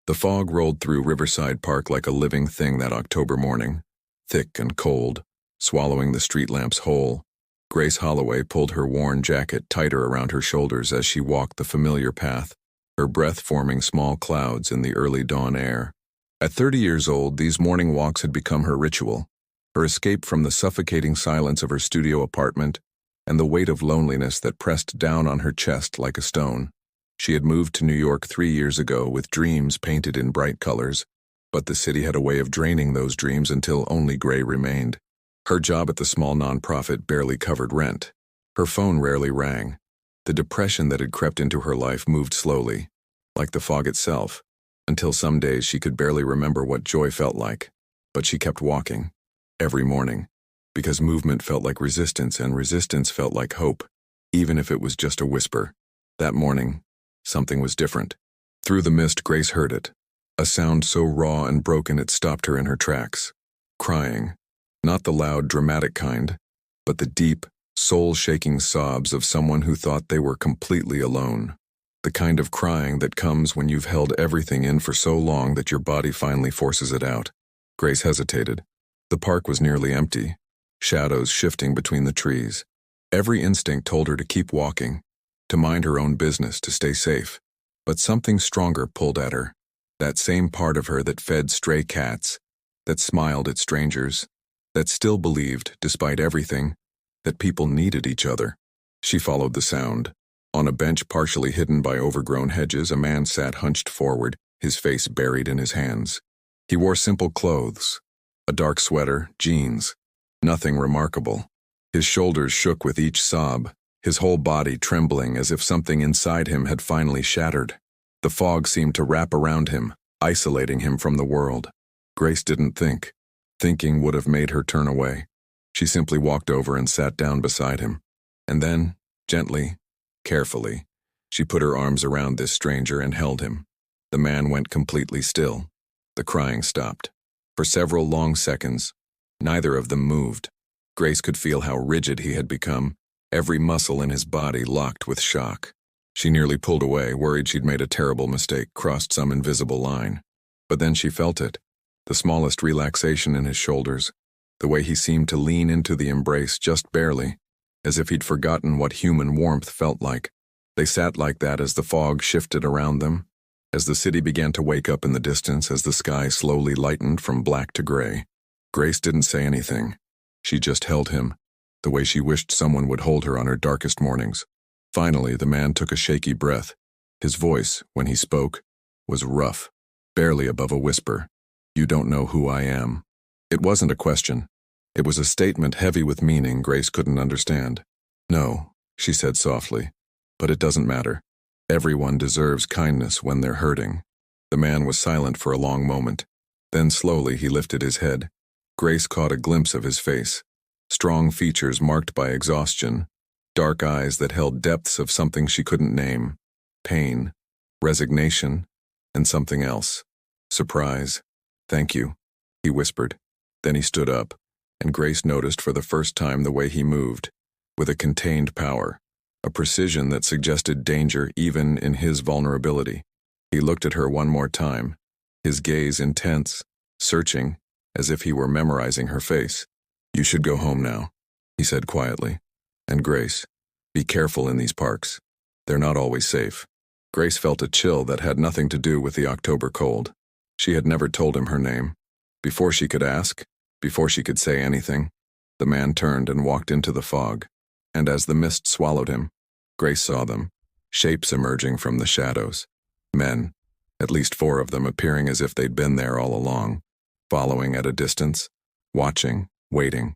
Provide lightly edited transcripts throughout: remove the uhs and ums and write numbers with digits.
The fog rolled through Riverside Park like a living thing that October morning, thick and cold, swallowing the street lamps whole. Grace Holloway pulled her worn jacket tighter around her shoulders as she walked the familiar path, her breath forming small clouds in the early dawn air. At 30 years old, these morning walks had become her ritual, her escape from the suffocating silence of her studio apartment and the weight of loneliness that pressed down on her chest like a stone. She had moved to New York 3 years ago with dreams painted in bright colors, but the city had a way of draining those dreams until only gray remained. Her job at the small nonprofit barely covered rent. Her phone rarely rang. The depression that had crept into her life moved slowly, like the fog itself, until some days she could barely remember what joy felt like. But she kept walking, every morning, because movement felt like resistance and resistance felt like hope, even if it was just a whisper. That morning, something was different. Through the mist, Grace heard it, a sound so raw and broken it stopped her in her tracks. Crying. Not the loud, dramatic kind, but the deep, soul-shaking sobs of someone who thought they were completely alone. The kind of crying that comes when you've held everything in for so long that your body finally forces it out. Grace hesitated. The park was nearly empty, shadows shifting between the trees. Every instinct told her to keep walking, to mind her own business, to stay safe. But something stronger pulled at her, that same part of her that fed stray cats, that smiled at strangers, that still believed, despite everything, that people needed each other. She followed the sound. On a bench partially hidden by overgrown hedges, a man sat hunched forward, his face buried in his hands. He wore simple clothes, a dark sweater, jeans, nothing remarkable. His shoulders shook with each sob, his whole body trembling as if something inside him had finally shattered. The fog seemed to wrap around him, isolating him from the world. Grace didn't think. Thinking would have made her turn away. She simply walked over and sat down beside him. And then, gently, carefully, she put her arms around this stranger and held him. The man went completely still. The crying stopped. For several long seconds, neither of them moved. Grace could feel how rigid he had become, every muscle in his body locked with shock. She nearly pulled away, worried she'd made a terrible mistake, crossed some invisible line. But then she felt it. The smallest relaxation in his shoulders, the way he seemed to lean into the embrace just barely, as if he'd forgotten what human warmth felt like. They sat like that as the fog shifted around them, as the city began to wake up in the distance, as the sky slowly lightened from black to gray. Grace didn't say anything. She just held him, the way she wished someone would hold her on her darkest mornings. Finally, the man took a shaky breath. His voice, when he spoke, was rough, barely above a whisper. "You don't know who I am." It wasn't a question. It was a statement heavy with meaning Grace couldn't understand. "No," she said softly, "but it doesn't matter. Everyone deserves kindness when they're hurting." The man was silent for a long moment. Then slowly he lifted his head. Grace caught a glimpse of his face. Strong features marked by exhaustion, dark eyes that held depths of something she couldn't name. Pain, resignation, and something else. Surprise. "Thank you," he whispered. Then he stood up, and Grace noticed for the first time the way he moved, with a contained power, a precision that suggested danger even in his vulnerability. He looked at her one more time, his gaze intense, searching, as if he were memorizing her face. "You should go home now," he said quietly. "And Grace, be careful in these parks. They're not always safe." Grace felt a chill that had nothing to do with the October cold. She had never told him her name. Before she could ask, before she could say anything, the man turned and walked into the fog. And as the mist swallowed him, Grace saw them, shapes emerging from the shadows. Men, at least 4 of them, appearing as if they'd been there all along, following at a distance, watching, waiting.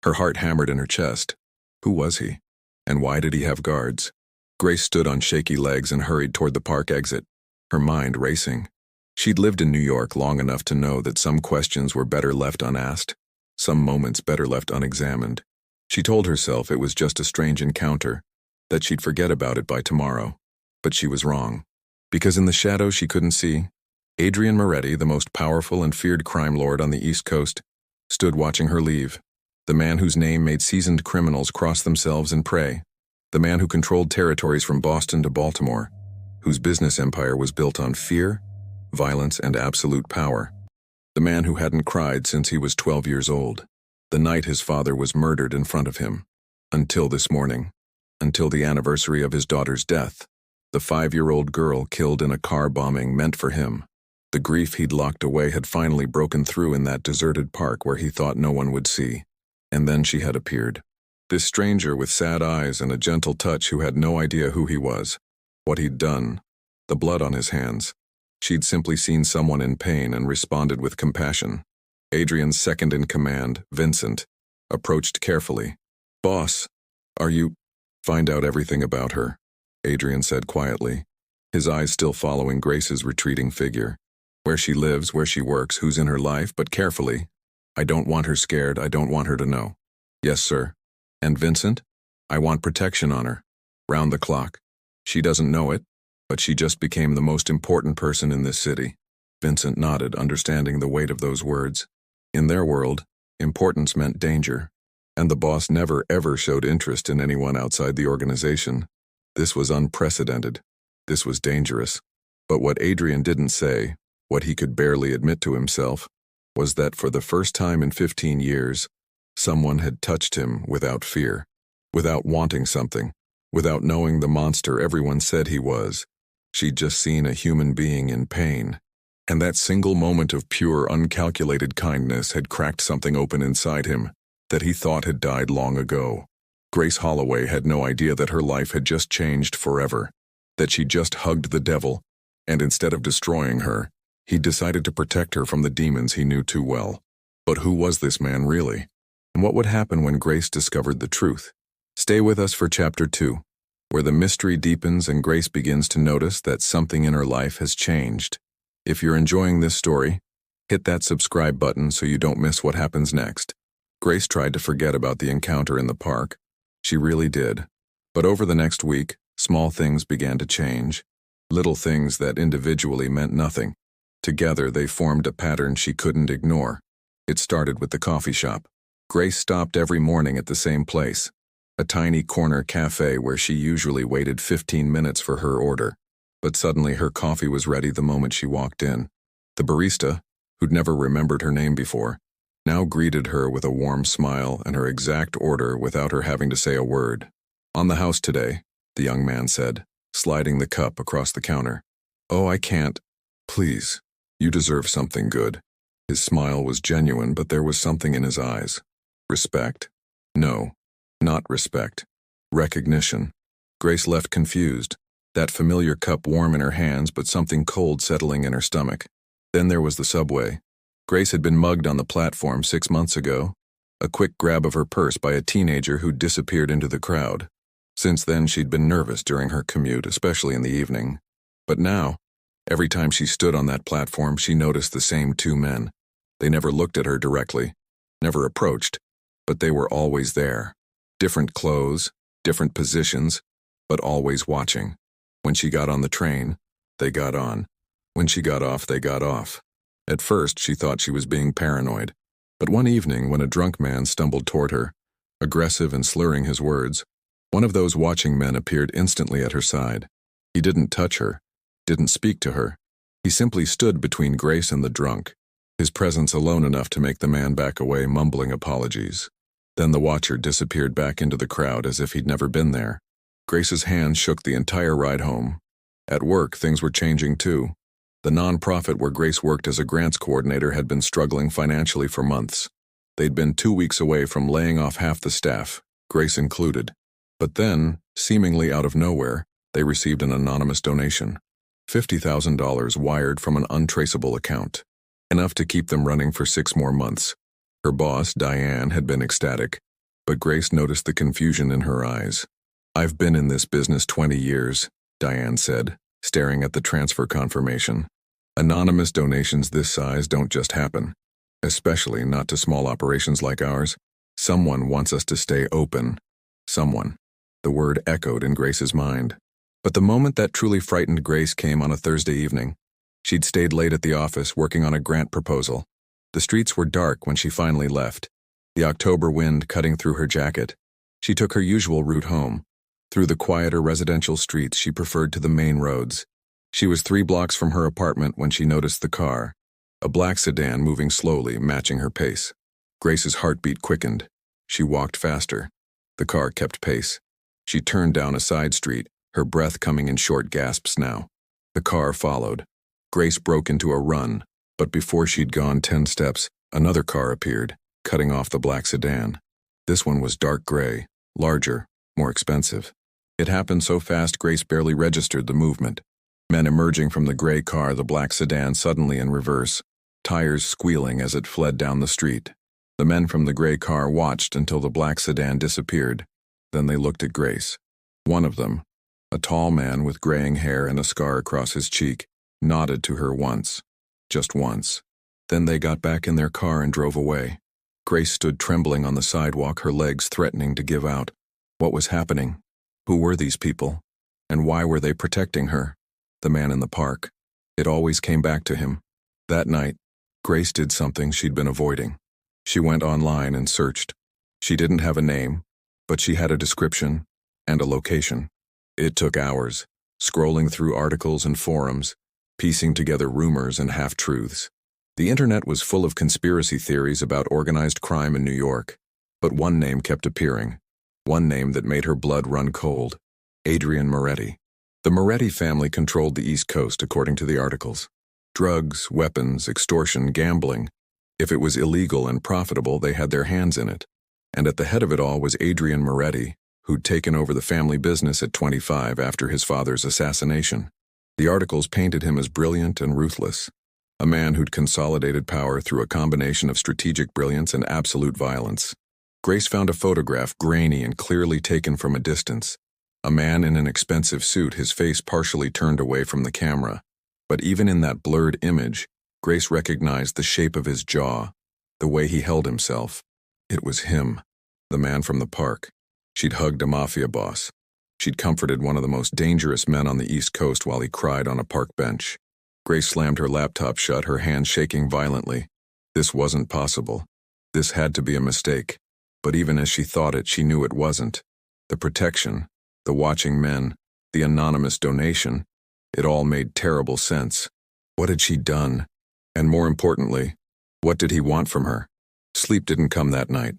Her heart hammered in her chest. Who was he? And why did he have guards? Grace stood on shaky legs and hurried toward the park exit, her mind racing. She'd lived in New York long enough to know that some questions were better left unasked, some moments better left unexamined. She told herself it was just a strange encounter, that she'd forget about it by tomorrow. But she was wrong. Because in the shadows she couldn't see, Adrian Moretti, the most powerful and feared crime lord on the East Coast, stood watching her leave. The man whose name made seasoned criminals cross themselves in prey. The man who controlled territories from Boston to Baltimore, whose business empire was built on fear violence, and absolute power. The man who hadn't cried since he was 12 years old. The night his father was murdered in front of him. Until this morning. Until the anniversary of his daughter's death. The 5-year-old girl killed in a car bombing meant for him. The grief he'd locked away had finally broken through in that deserted park where he thought no one would see. And then she had appeared. This stranger with sad eyes and a gentle touch who had no idea who he was, what he'd done, the blood on his hands. She'd simply seen someone in pain and responded with compassion. Adrian's second in command, Vincent, approached carefully. "Boss, are you—" "Find out everything about her," Adrian said quietly, his eyes still following Grace's retreating figure. "Where she lives, where she works, who's in her life, but carefully. I don't want her scared, I don't want her to know." "Yes, sir." "And Vincent? I want protection on her. Round the clock. She doesn't know it, but she just became the most important person in this city." Vincent nodded, understanding the weight of those words. In their world, importance meant danger, and the boss never ever showed interest in anyone outside the organization. This was unprecedented. This was dangerous. But what Adrian didn't say, what he could barely admit to himself, was that for the first time in 15 years, someone had touched him without fear, without wanting something, without knowing the monster everyone said he was. She'd just seen a human being in pain. And that single moment of pure, uncalculated kindness had cracked something open inside him that he thought had died long ago. Grace Holloway had no idea that her life had just changed forever, that she just hugged the devil, and instead of destroying her, he decided to protect her from the demons he knew too well. But who was this man really? And what would happen when Grace discovered the truth? Stay with us for Chapter 2, where the mystery deepens and Grace begins to notice that something in her life has changed. If you're enjoying this story, hit that subscribe button so you don't miss what happens next. Grace tried to forget about the encounter in the park. She really did. But over the next week, small things began to change. Little things that individually meant nothing. Together they formed a pattern she couldn't ignore. It started with the coffee shop. Grace stopped every morning at the same place, a tiny corner cafe where she usually waited 15 minutes for her order. But suddenly her coffee was ready the moment she walked in. The barista, who'd never remembered her name before, now greeted her with a warm smile and her exact order without her having to say a word. "On the house today," the young man said, sliding the cup across the counter. "Oh, I can't. Please, you deserve something good." His smile was genuine, but there was something in his eyes. Respect? No, not respect. Recognition. Grace left confused, that familiar cup warm in her hands but something cold settling in her stomach. Then there was the subway. Grace had been mugged on the platform 6 months ago, a quick grab of her purse by a teenager who disappeared into the crowd. Since then she'd been nervous during her commute, especially in the evening. But now, every time she stood on that platform, she noticed the same 2 men. They never looked at her directly, never approached, but they were always there. Different clothes, different positions, but always watching. When she got on the train, they got on. When she got off, they got off. At first, she thought she was being paranoid. But one evening, when a drunk man stumbled toward her, aggressive and slurring his words, one of those watching men appeared instantly at her side. He didn't touch her, didn't speak to her. He simply stood between Grace and the drunk, his presence alone enough to make the man back away, mumbling apologies. Then the watcher disappeared back into the crowd as if he'd never been there. Grace's hands shook the entire ride home. At work, things were changing too. The nonprofit where Grace worked as a grants coordinator had been struggling financially for months. They'd been 2 weeks away from laying off half the staff, Grace included. But then, seemingly out of nowhere, they received an anonymous donation. $50,000 wired from an untraceable account. Enough to keep them running for 6 more months. Her boss, Diane, had been ecstatic, but Grace noticed the confusion in her eyes. "I've been in this business 20 years, Diane said, staring at the transfer confirmation. "Anonymous donations this size don't just happen, especially not to small operations like ours. Someone wants us to stay open. Someone." The word echoed in Grace's mind. But the moment that truly frightened Grace came on a Thursday evening. She'd stayed late at the office working on a grant proposal. The streets were dark when she finally left, the October wind cutting through her jacket. She took her usual route home. Through the quieter residential streets she preferred to the main roads. She was 3 blocks from her apartment when she noticed the car, a black sedan moving slowly, matching her pace. Grace's heartbeat quickened. She walked faster. The car kept pace. She turned down a side street, her breath coming in short gasps now. The car followed. Grace broke into a run, but before she'd gone 10 steps, another car appeared, cutting off the black sedan. This one was dark gray, larger, more expensive. It happened so fast Grace barely registered the movement. Men emerging from the gray car, the black sedan suddenly in reverse, tires squealing as it fled down the street. The men from the gray car watched until the black sedan disappeared. Then they looked at Grace. One of them, a tall man with graying hair and a scar across his cheek, nodded to her once. Just once. Then they got back in their car and drove away. Grace stood trembling on the sidewalk, her legs threatening to give out. What was happening? Who were these people? And why were they protecting her? The man in the park. It always came back to him. That night, Grace did something she'd been avoiding. She went online and searched. She didn't have a name, but she had a description and a location. It took hours, scrolling through articles and forums, piecing together rumors and half-truths. The internet was full of conspiracy theories about organized crime in New York, but one name kept appearing, one name that made her blood run cold: Adrian Moretti. The Moretti family controlled the East Coast, according to the articles. Drugs, weapons, extortion, gambling. If it was illegal and profitable, they had their hands in it. And at the head of it all was Adrian Moretti, who'd taken over the family business at 25 after his father's assassination. The articles painted him as brilliant and ruthless, a man who'd consolidated power through a combination of strategic brilliance and absolute violence. Grace found a photograph, grainy and clearly taken from a distance. A man in an expensive suit, his face partially turned away from the camera. But even in that blurred image, Grace recognized the shape of his jaw, the way he held himself. It was him, the man from the park. She'd hugged a Mafia boss. She'd comforted one of the most dangerous men on the East Coast while he cried on a park bench. Grace slammed her laptop shut, her hands shaking violently. This wasn't possible. This had to be a mistake. But even as she thought it, she knew it wasn't. The protection, the watching men, the anonymous donation, it all made terrible sense. What had she done? And more importantly, what did he want from her? Sleep didn't come that night.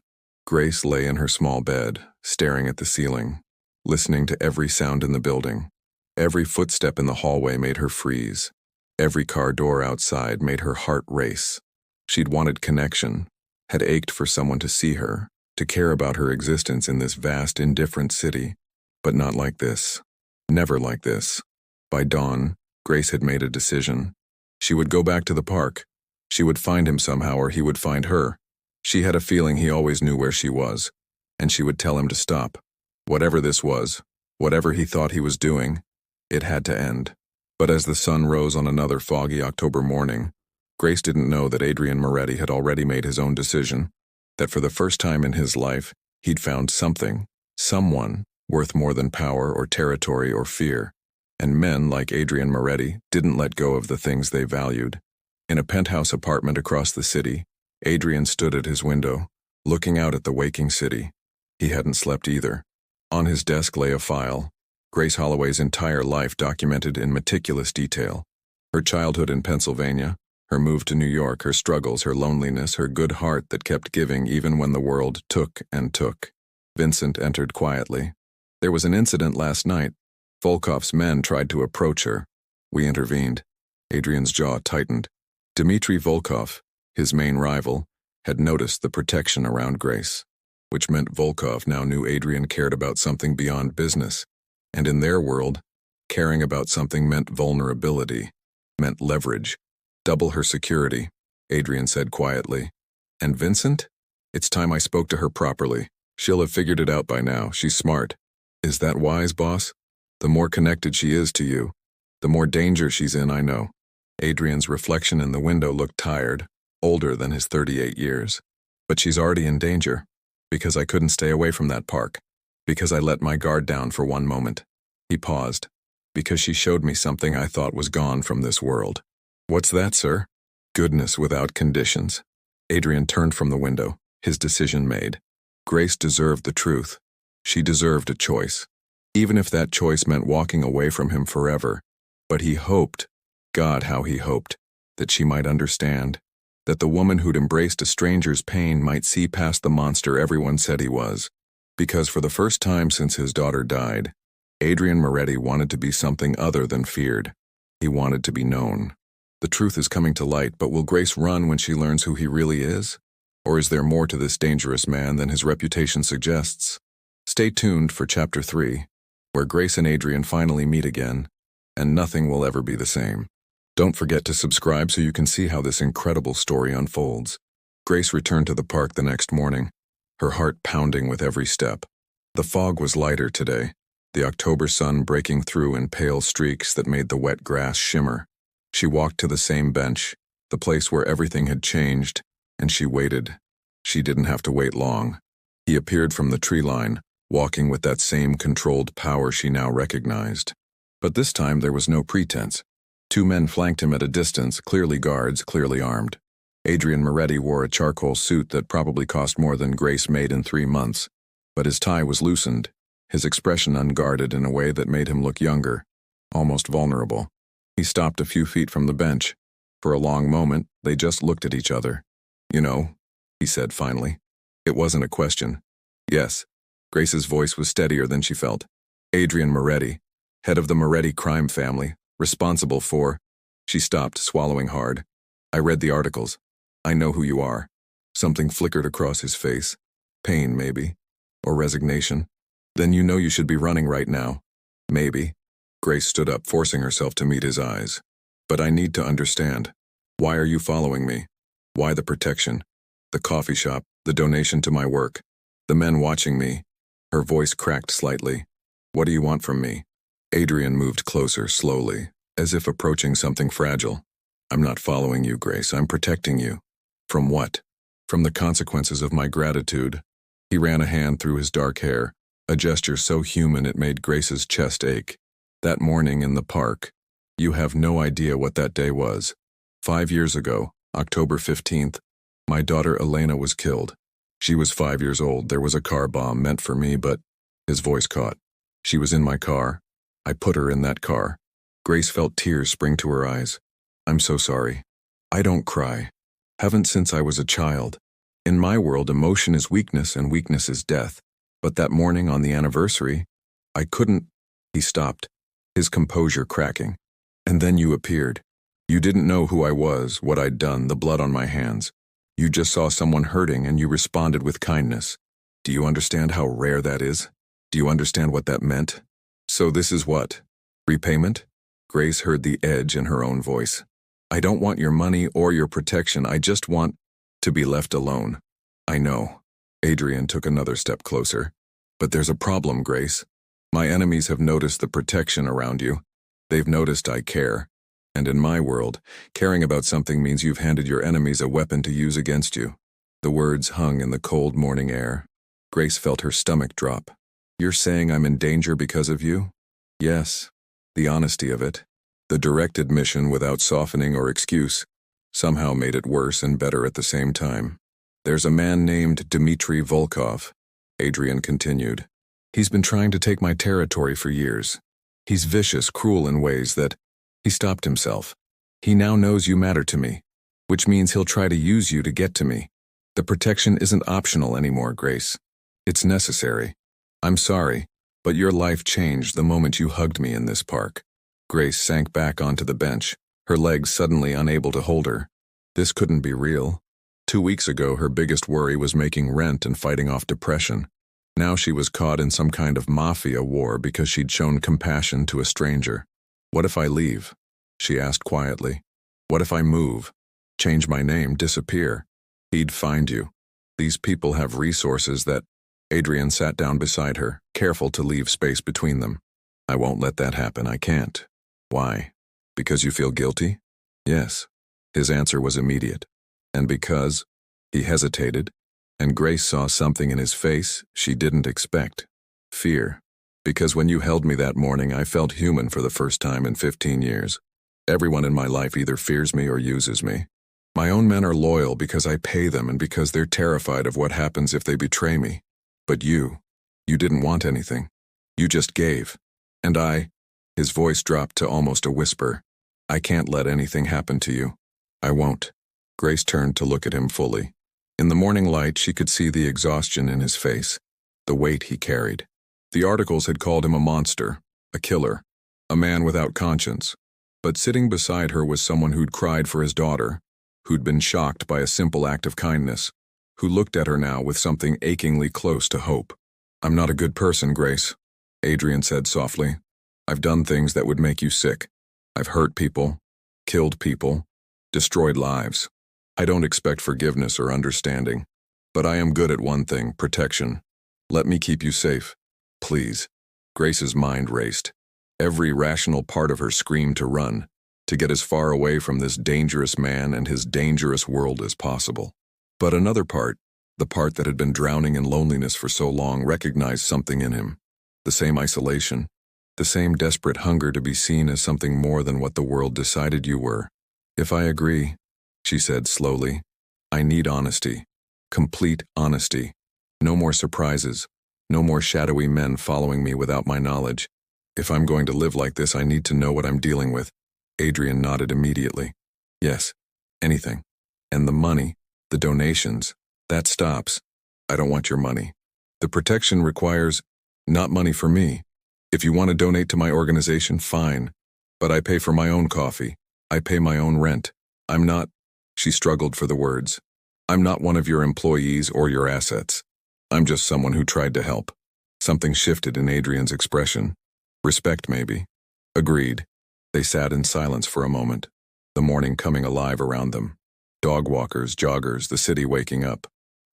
Grace lay in her small bed, staring at the ceiling, listening to every sound in the building. Every footstep in the hallway made her freeze. Every car door outside made her heart race. She'd wanted connection, had ached for someone to see her, to care about her existence in this vast, indifferent city. But not like this. Never like this. By dawn, Grace had made a decision. She would go back to the park. She would find him somehow, or he would find her. She had a feeling he always knew where she was, and she would tell him to stop. Whatever this was, whatever he thought he was doing, it had to end. But as the sun rose on another foggy October morning, Grace didn't know that Adrian Moretti had already made his own decision, that for the first time in his life, he'd found something, someone, worth more than power or territory or fear. And men like Adrian Moretti didn't let go of the things they valued. In a penthouse apartment across the city, Adrian stood at his window, looking out at the waking city. He hadn't slept either. On his desk lay a file, Grace Holloway's entire life documented in meticulous detail. Her childhood in Pennsylvania, her move to New York, her struggles, her loneliness, her good heart that kept giving even when the world took and took. Vincent entered quietly. There was an incident last night. Volkov's men tried to approach her. We intervened. Adrian's jaw tightened. Dmitry Volkov, his main rival, had noticed the protection around Grace, which meant Volkov now knew Adrian cared about something beyond business. And in their world, caring about something meant vulnerability, meant leverage. Double her security, Adrian said quietly. And Vincent? It's time I spoke to her properly. She'll have figured it out by now. She's smart. Is that wise, boss? The more connected she is to you, the more danger she's in, I know. Adrian's reflection in the window looked tired, older than his 38 years. But she's already in danger, because I couldn't stay away from that park, because I let my guard down for one moment. He paused, because she showed me something I thought was gone from this world. What's that, sir? Goodness without conditions. Adrian turned from the window, his decision made. Grace deserved the truth. She deserved a choice. Even if that choice meant walking away from him forever, But he hoped, God, how he hoped, that she might understand, that the woman who'd embraced a stranger's pain might see past the monster everyone said he was. Because for the first time since his daughter died, Adrian Moretti wanted to be something other than feared. He wanted to be known. The truth is coming to light, but will Grace run when she learns who he really is? Or is there more to this dangerous man than his reputation suggests? Stay tuned for Chapter 3, where Grace and Adrian finally meet again, and nothing will ever be the same. Don't forget to subscribe so you can see how this incredible story unfolds. Grace returned to the park the next morning, her heart pounding with every step. The fog was lighter today, the October sun breaking through in pale streaks that made the wet grass shimmer. She walked to the same bench, the place where everything had changed, and she waited. She didn't have to wait long. He appeared from the tree line, walking with that same controlled power she now recognized. But this time there was no pretense. Two men flanked him at a distance, clearly guards, clearly armed. Adrian Moretti wore a charcoal suit that probably cost more than Grace made in 3 months, but his tie was loosened, his expression unguarded in a way that made him look younger, almost vulnerable. He stopped a few feet from the bench. For a long moment, they just looked at each other. "You know," he said finally. It wasn't a question. "Yes." Grace's voice was steadier than she felt. "Adrian Moretti, head of the Moretti crime family, responsible for—" She stopped, swallowing hard. "I read the articles. I know who you are." Something flickered across his face. Pain, maybe. Or resignation. "Then you know you should be running right now." "Maybe." Grace stood up, forcing herself to meet his eyes. "But I need to understand. Why are you following me? Why the protection? The coffee shop, the donation to my work, the men watching me." Her voice cracked slightly. "What do you want from me?" Adrian moved closer, slowly, as if approaching something fragile. "I'm not following you, Grace. I'm protecting you." "From what?" "From the consequences of my gratitude." He ran a hand through his dark hair, a gesture so human it made Grace's chest ache. "That morning in the park, you have no idea what that day was. 5 years ago, October 15th, my daughter Elena was killed. She was 5 years old. There was a car bomb meant for me, but—" His voice caught. "She was in my car. I put her in that car." Grace felt tears spring to her eyes. "I'm so sorry. I don't cry. Haven't since I was a child. In my world, emotion is weakness and weakness is death. But that morning on the anniversary, I couldn't—" He stopped, his composure cracking. "And then you appeared. You didn't know who I was, what I'd done, the blood on my hands. You just saw someone hurting and you responded with kindness. Do you understand how rare that is? Do you understand what that meant? So this is what? Repayment?" Grace heard the edge in her own voice. "I don't want your money or your protection. I just want to be left alone." "I know." Adrian took another step closer. "But there's a problem, Grace. My enemies have noticed the protection around you. They've noticed I care. And in my world, caring about something means you've handed your enemies a weapon to use against you." The words hung in the cold morning air. Grace felt her stomach drop. "You're saying I'm in danger because of you?" "Yes." The honesty of it, the direct admission without softening or excuse, somehow made it worse and better at the same time. "There's a man named Dmitry Volkov," Adrian continued. "He's been trying to take my territory for years. He's vicious, cruel in ways that—" He stopped himself. "He now knows you matter to me, which means he'll try to use you to get to me. The protection isn't optional anymore, Grace. It's necessary. I'm sorry, but your life changed the moment you hugged me in this park." Grace sank back onto the bench, her legs suddenly unable to hold her. This couldn't be real. 2 weeks ago, her biggest worry was making rent and fighting off depression. Now she was caught in some kind of mafia war because she'd shown compassion to a stranger. "What if I leave?" she asked quietly. "What if I move? Change my name, disappear? He'd find you. These people have resources that—" Adrian sat down beside her, careful to leave space between them. "I won't let that happen. I can't." "Why? Because you feel guilty?" "Yes." His answer was immediate. "And because—" He hesitated, and Grace saw something in his face she didn't expect. "Fear. Because when you held me that morning, I felt human for the first time in 15 years. Everyone in my life either fears me or uses me. My own men are loyal because I pay them and because they're terrified of what happens if they betray me. But you didn't want anything. You just gave. And I—" His voice dropped to almost a whisper. I can't let anything happen to you. I won't. Grace turned to look at him fully. In the morning light, she could see the exhaustion in his face, the weight he carried. The articles had called him a monster, a killer, a man without conscience. But sitting beside her was someone who'd cried for his daughter, who'd been shocked by a simple act of kindness, who looked at her now with something achingly close to hope. I'm not a good person, Grace, Adrian said softly. I've done things that would make you sick. I've hurt people, killed people, destroyed lives. I don't expect forgiveness or understanding, but I am good at one thing, protection. Let me keep you safe, please. Grace's mind raced. Every rational part of her screamed to run, to get as far away from this dangerous man and his dangerous world as possible. But another part, the part that had been drowning in loneliness for so long, recognized something in him. The same isolation, the same desperate hunger to be seen as something more than what the world decided you were. If I agree, she said slowly, I need honesty. Complete honesty. No more surprises. No more shadowy men following me without my knowledge. If I'm going to live like this, I need to know what I'm dealing with. Adrian nodded immediately. Yes, anything. And the money, the donations, that stops. I don't want your money. The protection requires not money for me. If you want to donate to my organization, fine. But I pay for my own coffee. I pay my own rent. I'm not, she struggled for the words. I'm not one of your employees or your assets. I'm just someone who tried to help. Something shifted in Adrian's expression. Respect, maybe. Agreed. They sat in silence for a moment, the morning coming alive around them. Dog walkers, joggers, the city waking up.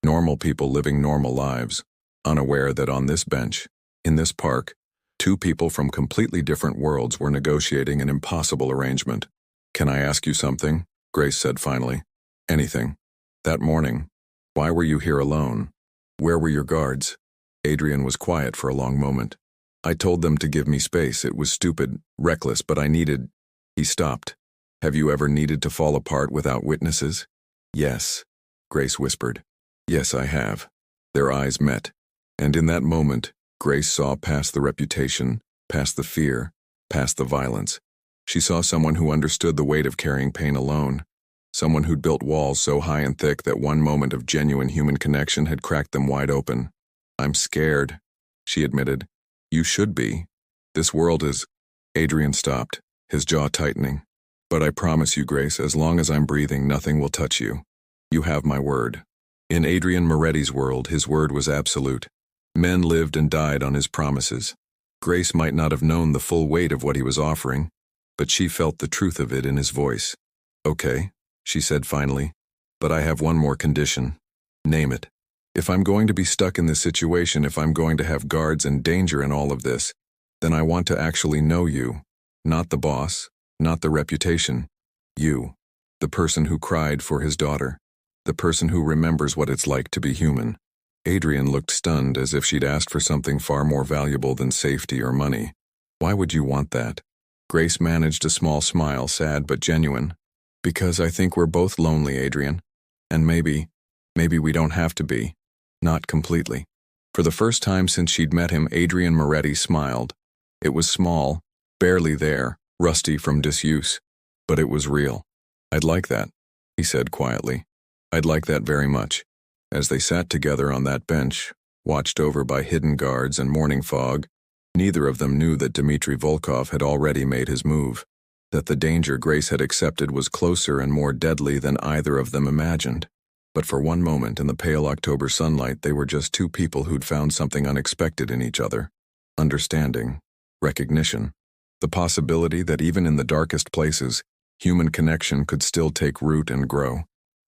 Normal people living normal lives, unaware that on this bench, in this park, two people from completely different worlds were negotiating an impossible arrangement. Can I ask you something? Grace said finally. Anything. That morning, why were you here alone? Where were your guards? Adrian was quiet for a long moment. I told them to give me space. It was stupid, reckless, but I needed... He stopped. Have you ever needed to fall apart without witnesses? Yes, Grace whispered. Yes, I have. Their eyes met. And in that moment, Grace saw past the reputation, past the fear, past the violence. She saw someone who understood the weight of carrying pain alone. Someone who'd built walls so high and thick that one moment of genuine human connection had cracked them wide open. I'm scared, she admitted. You should be. This world is... Adrian stopped, his jaw tightening. But I promise you, Grace, as long as I'm breathing, nothing will touch you. You have my word. In Adrian Moretti's world, his word was absolute. Men lived and died on his promises. Grace might not have known the full weight of what he was offering, but she felt the truth of it in his voice. Okay, she said finally, but I have one more condition. Name it. If I'm going to be stuck in this situation, if I'm going to have guards and danger in all of this, then I want to actually know you. Not the boss, not the reputation. You. The person who cried for his daughter. The person who remembers what it's like to be human. Adrian looked stunned, as if she'd asked for something far more valuable than safety or money. Why would you want that? Grace managed a small smile, sad but genuine. Because I think we're both lonely, Adrian. And maybe we don't have to be. Not completely. For the first time since she'd met him, Adrian Moretti smiled. It was small, barely there, rusty from disuse. But it was real. I'd like that, he said quietly. I'd like that very much. As they sat together on that bench, watched over by hidden guards and morning fog, neither of them knew that Dmitry Volkov had already made his move, that the danger Grace had accepted was closer and more deadly than either of them imagined. But for one moment in the pale October sunlight, they were just two people who'd found something unexpected in each other. Understanding, recognition, the possibility that even in the darkest places, human connection could still take root and grow.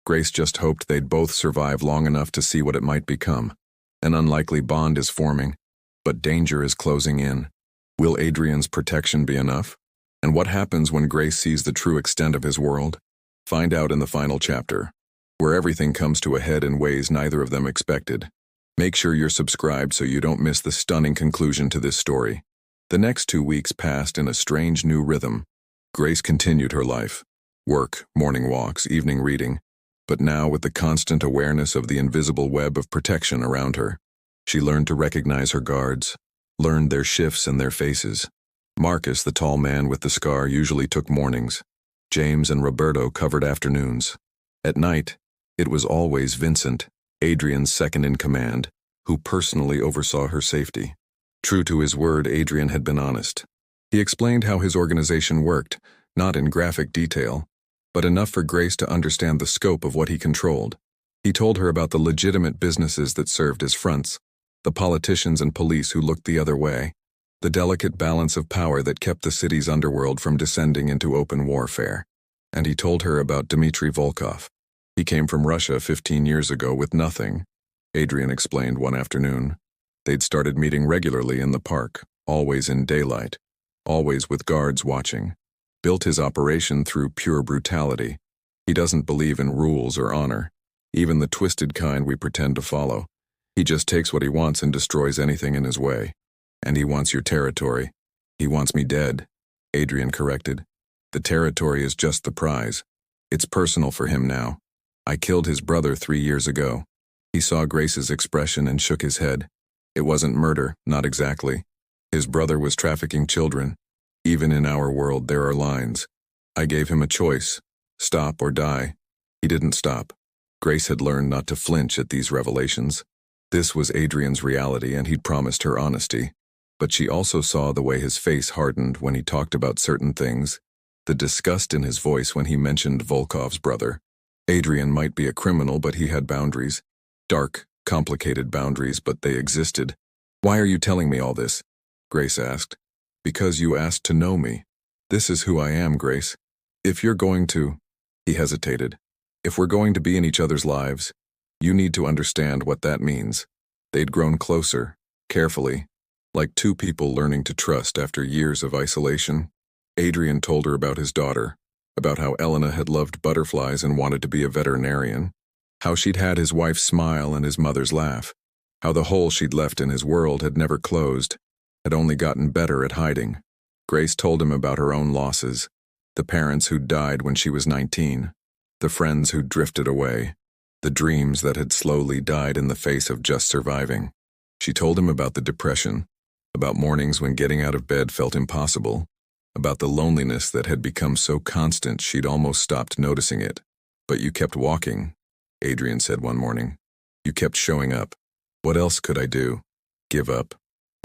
Grace just hoped they'd both survive long enough to see what it might become. An unlikely bond is forming, but danger is closing in. Will Adrian's protection be enough? And what happens when Grace sees the true extent of his world? Find out in the final chapter, where everything comes to a head in ways neither of them expected. Make sure you're subscribed so you don't miss the stunning conclusion to this story. The next 2 weeks passed in a strange new rhythm. Grace continued her life. Work, morning walks, evening reading. But now with the constant awareness of the invisible web of protection around her. She learned to recognize her guards, learned their shifts and their faces, Marcus, the tall man with the scar, usually took mornings. James and Roberto covered afternoons. At night, it was always Vincent, Adrian's second-in-command, who personally oversaw her safety. True to his word, Adrian had been honest. He explained how his organization worked, not in graphic detail, but enough for Grace to understand the scope of what he controlled. He told her about the legitimate businesses that served as fronts, the politicians and police who looked the other way, the delicate balance of power that kept the city's underworld from descending into open warfare. And he told her about Dmitry Volkov. He came from Russia 15 years ago with nothing, Adrian explained one afternoon. They'd started meeting regularly in the park, always in daylight, always with guards watching. Built his operation through pure brutality. He doesn't believe in rules or honor, even the twisted kind we pretend to follow. He just takes what he wants and destroys anything in his way. And he wants your territory. He wants me dead, Adrian corrected. The territory is just the prize. It's personal for him now. I killed his brother 3 years ago. He saw Grace's expression and shook his head. It wasn't murder, not exactly. His brother was trafficking children. Even in our world, there are lines. I gave him a choice, stop or die. He didn't stop. Grace had learned not to flinch at these revelations. This was Adrian's reality, and he'd promised her honesty. But she also saw the way his face hardened when he talked about certain things, the disgust in his voice when he mentioned Volkov's brother. Adrian might be a criminal, but he had boundaries. Dark, complicated boundaries, but they existed. Why are you telling me all this? Grace asked. Because you asked to know me. This is who I am, Grace. If you're going to... He hesitated. If we're going to be in each other's lives, you need to understand what that means. They'd grown closer, carefully, like two people learning to trust after years of isolation. Adrian told her about his daughter, about how Elena had loved butterflies and wanted to be a veterinarian, how she'd had his wife's smile and his mother's laugh, how the hole she'd left in his world had never closed, had only gotten better at hiding. Grace told him about her own losses, the parents who'd died when she was 19, the friends who'd drifted away, the dreams that had slowly died in the face of just surviving. She told him about the depression, about mornings when getting out of bed felt impossible, about the loneliness that had become so constant she'd almost stopped noticing it. But you kept walking, Adrian said one morning. You kept showing up. What else could I do? Give up?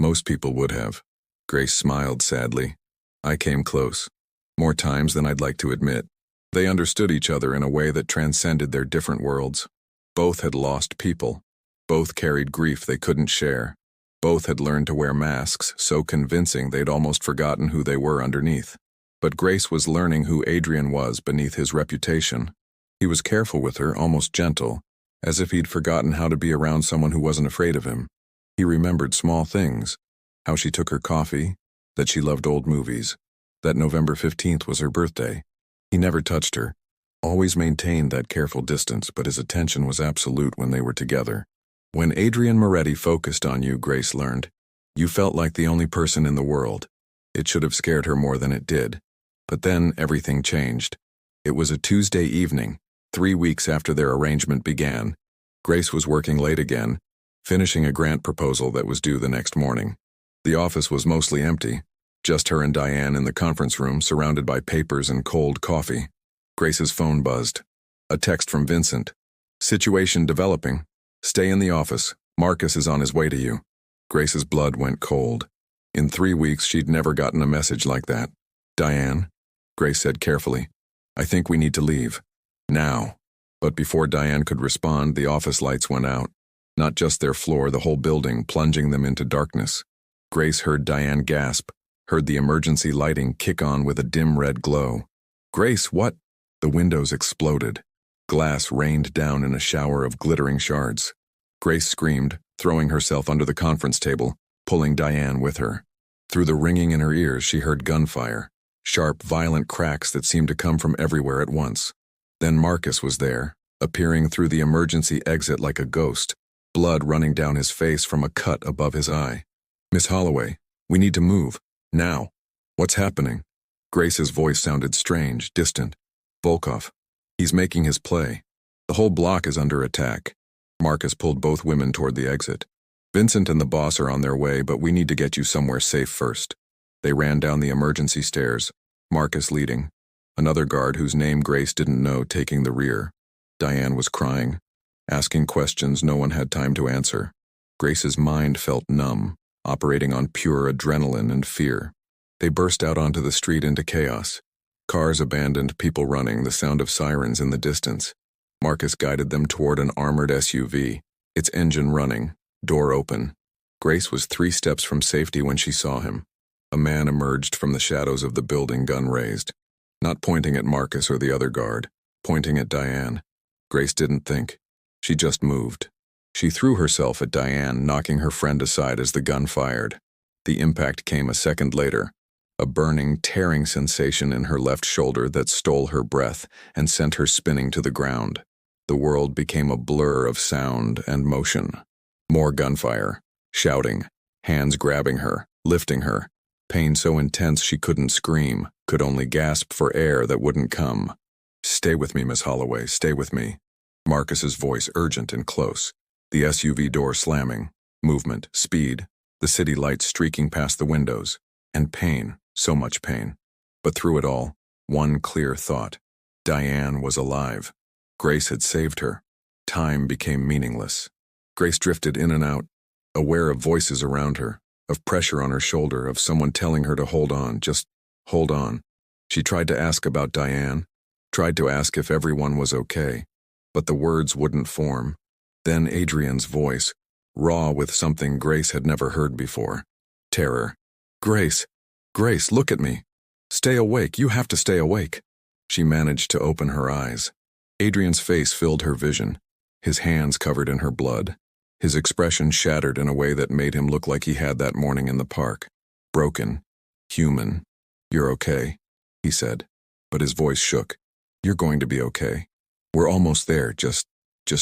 Most people would have. Grace smiled sadly. I came close. More times than I'd like to admit. They understood each other in a way that transcended their different worlds. Both had lost people. Both carried grief they couldn't share. Both had learned to wear masks so convincing they'd almost forgotten who they were underneath. But Grace was learning who Adrian was beneath his reputation. He was careful with her, almost gentle, as if he'd forgotten how to be around someone who wasn't afraid of him. He remembered small things, how she took her coffee, that she loved old movies, that November 15th was her birthday. He never touched her, always maintained that careful distance, but his attention was absolute when they were together. When Adrian Moretti focused on you, Grace learned, you felt like the only person in the world. It should have scared her more than it did. But then everything changed. It was a Tuesday evening, 3 weeks after their arrangement began. Grace was working late again, finishing a grant proposal that was due the next morning. The office was mostly empty, just her and Diane in the conference room surrounded by papers and cold coffee. Grace's phone buzzed. A text from Vincent. Situation developing. Stay in the office. Marcus is on his way to you. Grace's blood went cold. In 3 weeks, she'd never gotten a message like that. Diane, Grace said carefully, I think we need to leave. Now. But before Diane could respond, the office lights went out. Not just their floor, the whole building, plunging them into darkness. Grace heard Diane gasp, heard the emergency lighting kick on with a dim red glow. Grace, what? The windows exploded. Glass rained down in a shower of glittering shards. Grace screamed, throwing herself under the conference table, pulling Diane with her. Through the ringing in her ears, she heard gunfire, sharp, violent cracks that seemed to come from everywhere at once. Then Marcus was there, appearing through the emergency exit like a ghost, blood running down his face from a cut above his eye. Miss Holloway, we need to move. Now. What's happening? Grace's voice sounded strange, distant. Volkov. He's making his play. The whole block is under attack. Marcus pulled both women toward the exit. Vincent and the boss are on their way, but we need to get you somewhere safe first. They ran down the emergency stairs, Marcus leading, another guard whose name Grace didn't know taking the rear. Diane was crying, asking questions no one had time to answer. Grace's mind felt numb, operating on pure adrenaline and fear. They burst out onto the street into chaos. Cars abandoned, people running, the sound of sirens in the distance. Marcus guided them toward an armored SUV, its engine running, door open. Grace was 3 steps from safety when she saw him. A man emerged from the shadows of the building, gun raised. Not pointing at Marcus or the other guard, pointing at Diane. Grace didn't think. She just moved. She threw herself at Diane, knocking her friend aside as the gun fired. The impact came a second later, a burning, tearing sensation in her left shoulder that stole her breath and sent her spinning to the ground. The world became a blur of sound and motion. More gunfire, shouting, hands grabbing her, lifting her. Pain so intense she couldn't scream, could only gasp for air that wouldn't come. "Stay with me, Miss Holloway, stay with me." Marcus's voice urgent and close. The SUV door slamming. Movement, speed. The city lights streaking past the windows. And pain, so much pain. But through it all, one clear thought. Diane was alive. Grace had saved her. Time became meaningless. Grace drifted in and out, aware of voices around her, of pressure on her shoulder, of someone telling her to hold on, just hold on. She tried to ask about Diane, tried to ask if everyone was okay, but the words wouldn't form. Then Adrian's voice, raw with something Grace had never heard before. Terror. "Grace, Grace, look at me. Stay awake, you have to stay awake." She managed to open her eyes. Adrian's face filled her vision, his hands covered in her blood. His expression shattered in a way that made him look like he had that morning in the park. Broken. Human. "You're okay," he said, but his voice shook. "You're going to be okay. We're almost there, just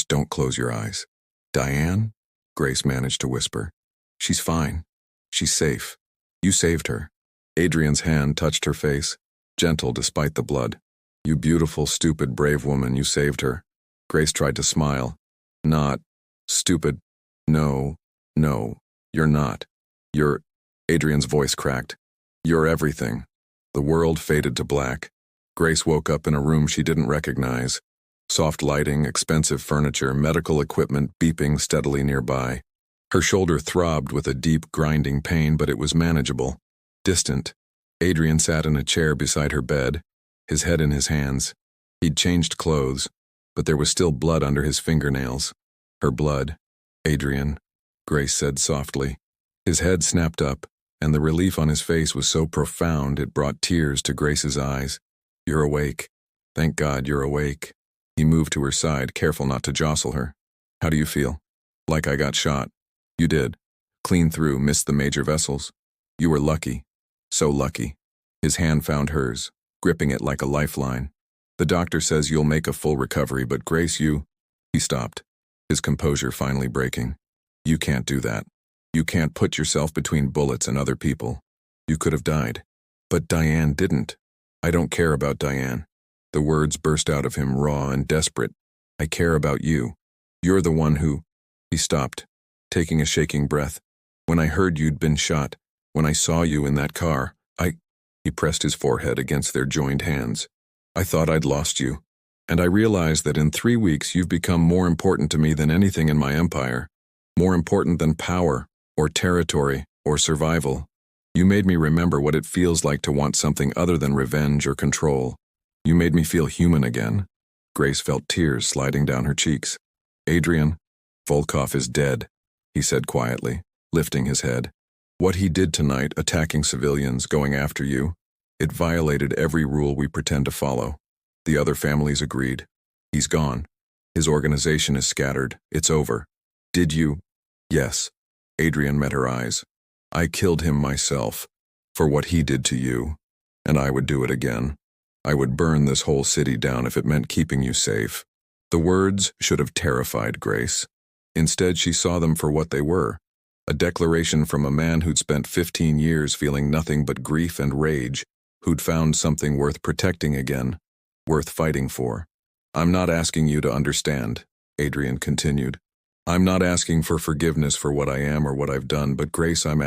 don't close your eyes." "Diane?" Grace managed to whisper. "She's fine. She's safe. You saved her." Adrian's hand touched her face, gentle despite the blood. "You beautiful, stupid, brave woman, you saved her." Grace tried to smile. "Not stupid. No, you're not. You're..." Adrian's voice cracked. "You're everything." The world faded to black. Grace woke up in a room she didn't recognize. Soft lighting, expensive furniture, medical equipment beeping steadily nearby. Her shoulder throbbed with a deep, grinding pain, but it was manageable. Distant. Adrian sat in a chair beside her bed, his head in his hands. He'd changed clothes, but there was still blood under his fingernails. Her blood. "Adrian," Grace said softly. His head snapped up, and the relief on his face was so profound it brought tears to Grace's eyes. "You're awake. Thank God you're awake." He moved to her side, careful not to jostle her. "How do you feel?" "Like I got shot." "You did. Clean through, missed the major vessels. You were lucky. So lucky." His hand found hers, gripping it like a lifeline. "The doctor says you'll make a full recovery, but Grace, you..." He stopped, his composure finally breaking. "You can't do that. You can't put yourself between bullets and other people. You could have died. But Diane didn't. I don't care about Diane." The words burst out of him raw and desperate. "I care about you. You're the one who..." He stopped, taking a shaking breath. "When I heard you'd been shot, when I saw you in that car, He pressed his forehead against their joined hands. "I thought I'd lost you. And I realized that in 3 weeks you've become more important to me than anything in my empire. More important than power, or territory, or survival. You made me remember what it feels like to want something other than revenge or control. You made me feel human again." Grace felt tears sliding down her cheeks. "Adrian, Volkov is dead," he said quietly, lifting his head. "What he did tonight, attacking civilians, going after you, it violated every rule we pretend to follow. The other families agreed. He's gone. His organization is scattered. It's over. Did you..." "Yes." Adrian met her eyes. "I killed him myself, for what he did to you. And I would do it again. I would burn this whole city down if it meant keeping you safe." The words should have terrified Grace. Instead, she saw them for what they were. A declaration from a man who'd spent 15 years feeling nothing but grief and rage, who'd found something worth protecting again, worth fighting for. "I'm not asking you to understand," Adrian continued. "I'm not asking for forgiveness for what I am or what I've done, but Grace, I'm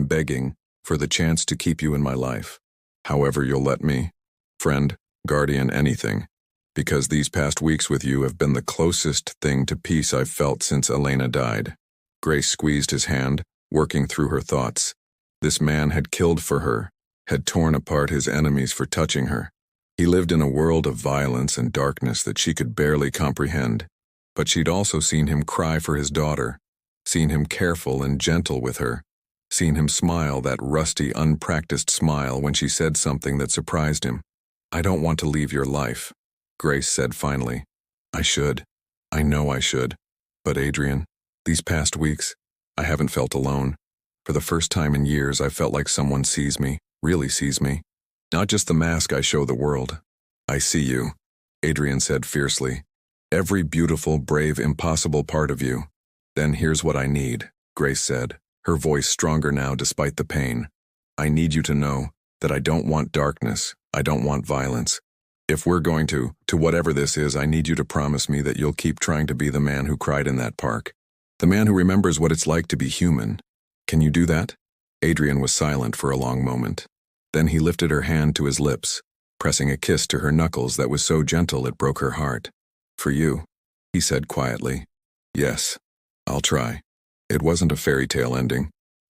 begging, for the chance to keep you in my life. However you'll let me. Friend, guardian, anything. Because these past weeks with you have been the closest thing to peace I've felt since Elena died. Grace squeezed his hand, working through her thoughts. This man had killed for her, had torn apart his enemies for touching her. He lived in a world of violence and darkness that she could barely comprehend. But she'd also seen him cry for his daughter, seen him careful and gentle with her, seen him smile that rusty, unpracticed smile when she said something that surprised him. I don't want to leave your life, Grace said finally. I should. I know I should. But Adrian, these past weeks, I haven't felt alone. For the first time in years, I felt like someone sees me, really sees me. Not just the mask I show the world. I see you, Adrian said fiercely. Every beautiful, brave, impossible part of you. Then here's what I need, Grace said, her voice stronger now despite the pain. I need you to know that I don't want darkness. I don't want violence. If we're going to whatever this is, I need you to promise me that you'll keep trying to be the man who cried in that park. The man who remembers what it's like to be human. Can you do that? Adrian was silent for a long moment. Then he lifted her hand to his lips, pressing a kiss to her knuckles that was so gentle it broke her heart. For you, he said quietly. Yes, I'll try. It wasn't a fairy tale ending.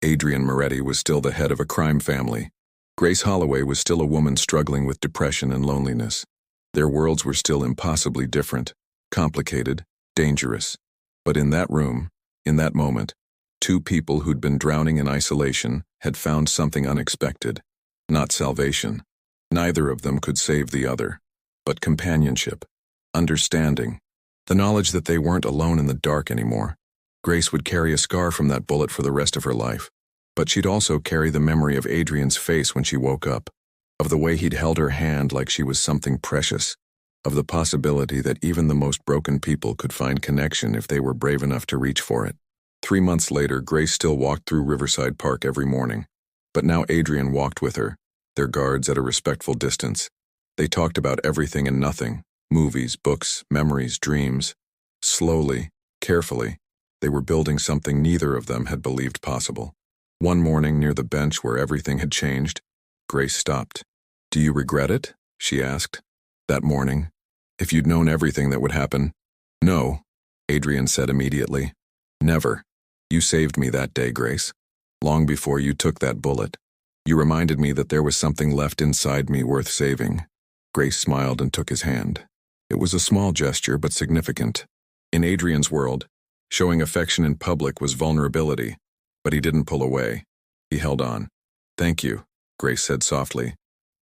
Adrian Moretti was still the head of a crime family. Grace Holloway was still a woman struggling with depression and loneliness. Their worlds were still impossibly different, complicated, dangerous. But in that room, in that moment, two people who'd been drowning in isolation had found something unexpected. Not salvation. Neither of them could save the other. But companionship. Understanding. The knowledge that they weren't alone in the dark anymore. Grace would carry a scar from that bullet for the rest of her life. But she'd also carry the memory of Adrian's face when she woke up. Of the way he'd held her hand like she was something precious. Of the possibility that even the most broken people could find connection if they were brave enough to reach for it. 3 months later, Grace still walked through Riverside Park every morning. But now Adrian walked with her, their guards at a respectful distance. They talked about everything and nothing. Movies, books, memories, dreams. Slowly, carefully, they were building something neither of them had believed possible. One morning near the bench where everything had changed, Grace stopped. Do you regret it? She asked. That morning. If you'd known everything that would happen. No, Adrian said immediately. Never. You saved me that day, Grace. Long before you took that bullet. You reminded me that there was something left inside me worth saving. Grace smiled and took his hand. It was a small gesture, but significant. In Adrian's world, showing affection in public was vulnerability, but he didn't pull away. He held on. Thank you, Grace said softly,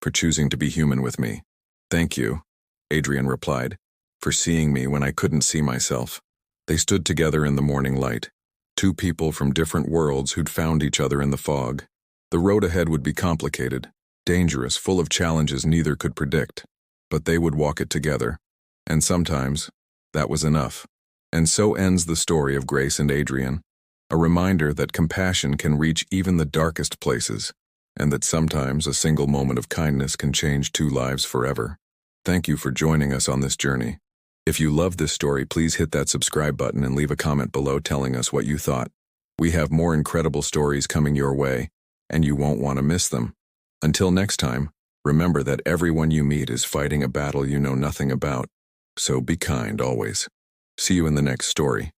for choosing to be human with me. Thank you, Adrian replied, for seeing me when I couldn't see myself. They stood together in the morning light, two people from different worlds who'd found each other in the fog. The road ahead would be complicated, dangerous, full of challenges neither could predict, but they would walk it together. And sometimes, that was enough. And so ends the story of Grace and Adrian, a reminder that compassion can reach even the darkest places, and that sometimes a single moment of kindness can change two lives forever. Thank you for joining us on this journey. If you love this story, please hit that subscribe button and leave a comment below telling us what you thought. We have more incredible stories coming your way, and you won't want to miss them. Until next time, remember that everyone you meet is fighting a battle you know nothing about. So be kind always. See you in the next story.